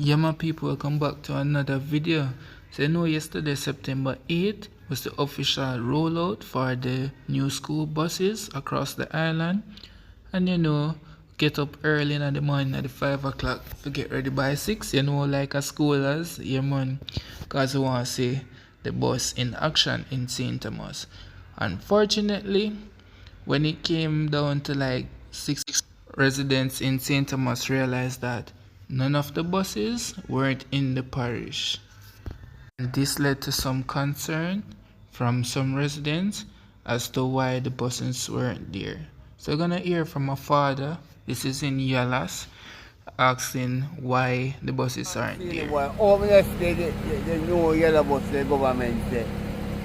Yeah, my people, welcome back to another video. So, yesterday, September 8th, was the official rollout for the new school buses across the island. And get up early in the morning at 5 o'clock to get ready by 6, like a schoolers, yeah, man. Because we want to see the bus in action in St. Thomas. Unfortunately, when it came down to like 6, residents in St. Thomas realized that none of the buses weren't in the parish. And this led to some concern from some residents as to why the buses weren't there. So we're gonna hear from a father, this is in Yalas, asking why the buses aren't there. Over yesterday, the new yellow bus, the government said,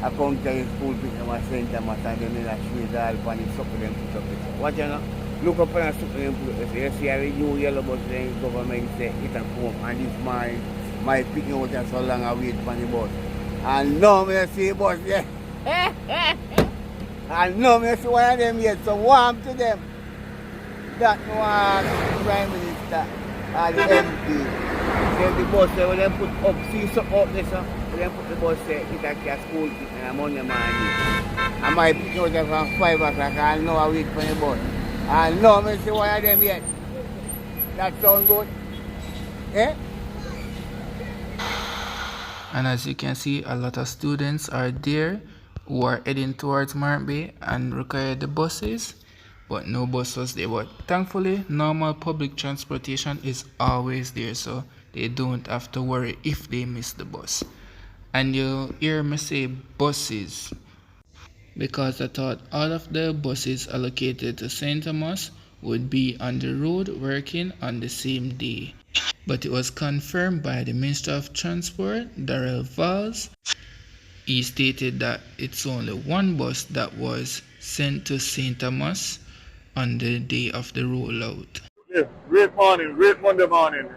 I come to the school pick them a St. Thomas and then I shoot all on the supplement put up it. What you know? Look up on the supplement put up it. You see a new yellow bus, the government said it can come and it's my picking out and so long I wait for the bus. And now I see the bus there. And now I see one of them yet, so warm to them. That one Prime Minister or the MP. Then the bus there, when they put up, see something up there, so when they put the bus there, it can school pick and Monday morning. I might pick out there from 5 o'clock and now I wait for the bus. And now I see one of them yet. That sound good? Eh? And as you can see, a lot of students are there who are heading towards Mark Bay and require the buses, but no bus was there. But thankfully, normal public transportation is always there, so they don't have to worry if they miss the bus. And you hear me say buses because I thought all of the buses allocated to St. Thomas would be on the road working on the same day. But it was confirmed by the Minister of Transport, VOLGS. He stated that it's only one bus that was sent to St. Thomas on the day of the rollout. Yeah, great morning, great Monday morning.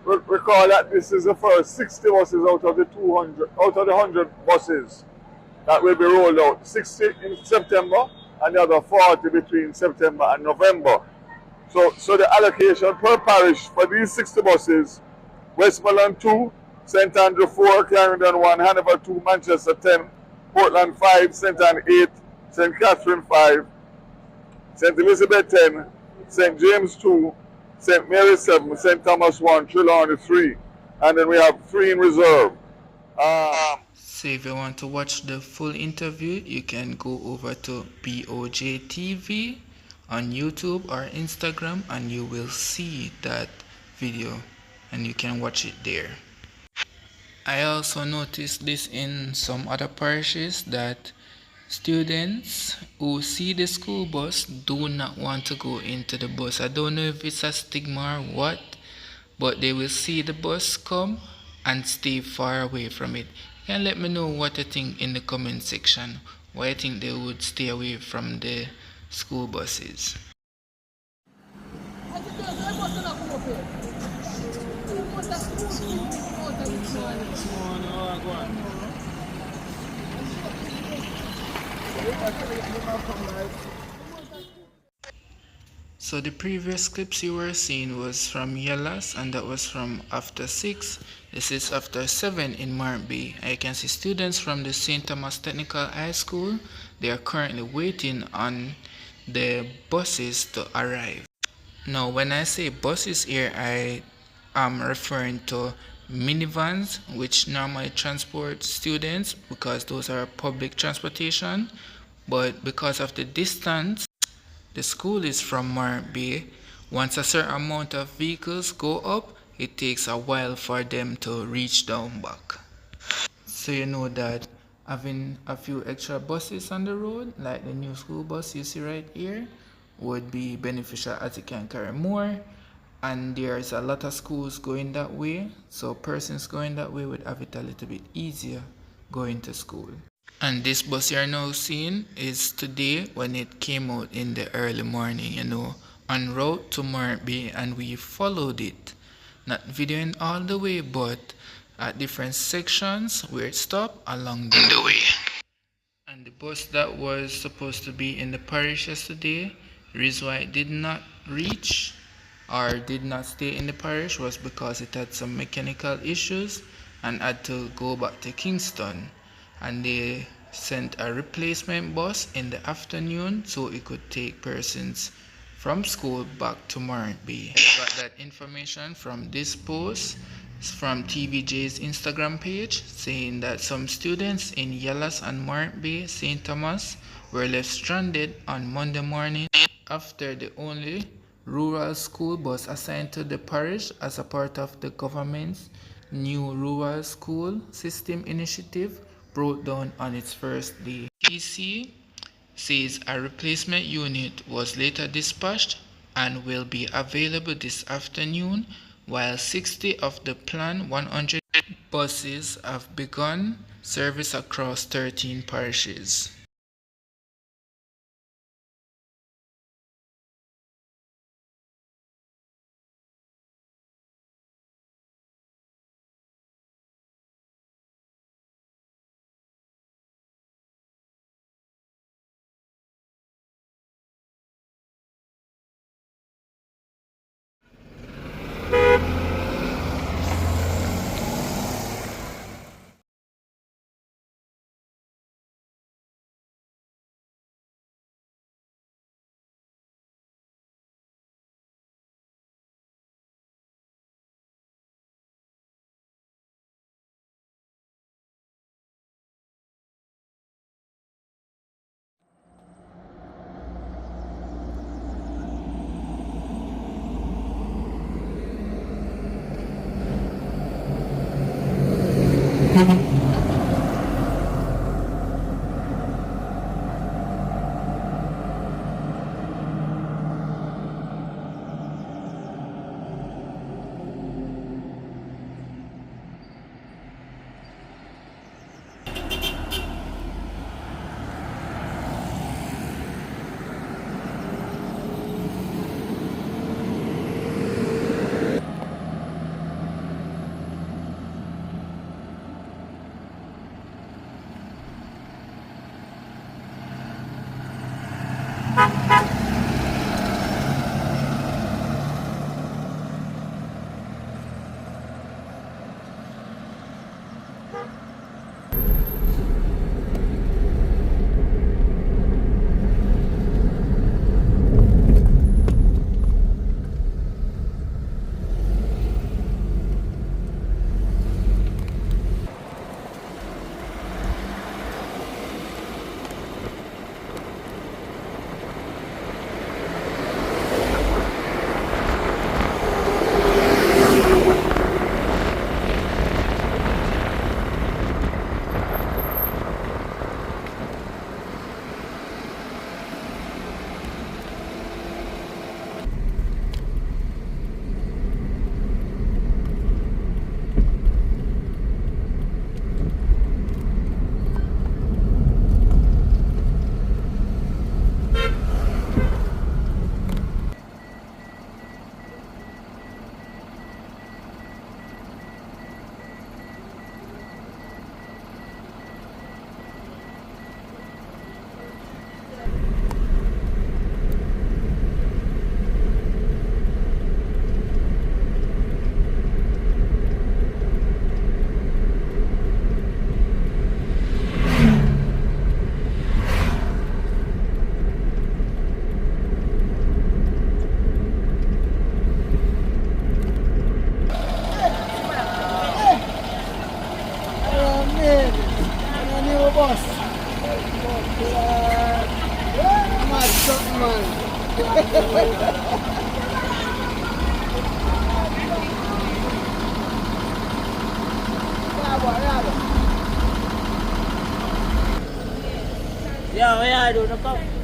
Recall that this is the first 60 buses out of the 100 buses that will be rolled out. 60 in September and the other 40 between September and November. So the allocation per parish for these 60 buses, Westmoreland 2, St. Andrew 4, Clarendon 1, Hanover 2, Manchester 10, Portland 5, St. Anne 8, St. Catherine 5, St. Elizabeth 10, St. James 2, St. Mary 7, St. Thomas 1, Trelawney 3, and then we have 3 in reserve. So if you want to watch the full interview, you can go over to BOJ TV on YouTube or Instagram and you will see that video and you can watch it there. I also noticed this in some other parishes that students who see the school bus do not want to go into the bus. I don't know if it's a stigma or what, but they will see the bus come and stay far away from it. You can let me know what you think in the comment section. Why you think they would stay away from the school buses. So the previous clips you were seeing was from Yalas and that was from after 6. This is after 7 in Mark Bay. I can see students from the St. Thomas Technical High School. They are currently waiting on the buses to arrive. Now when I say buses here, I am referring to minivans which normally transport students because those are public transportation, but because of the distance the school is from Mark Bay, once a certain amount of vehicles go up, it takes a while for them to reach down back. So you know that having a few extra buses on the road, like the new school bus you see right here, would be beneficial as it can carry more. And there's a lot of schools going that way, so persons going that way would have it a little bit easier going to school. And this bus you're now seeing is today when it came out in the early morning, en route to Mark Bay, and we followed it. Not videoing all the way, but at different sections where it stopped along the way. And the bus that was supposed to be in the parish yesterday, the reason why it did not reach or did not stay in the parish was because it had some mechanical issues and had to go back to Kingston, and they sent a replacement bus in the afternoon so it could take persons from school back to Martby. Got that information from this post from TVJ's Instagram page saying that some students in Yellas and Martby, St. Thomas were left stranded on Monday morning after the only rural school bus assigned to the parish as a part of the government's new rural school system initiative broke down on its first day. TC says a replacement unit was later dispatched and will be available this afternoon, while 60 of the planned 100 buses have begun service across 13 parishes. Yeah, do the cup.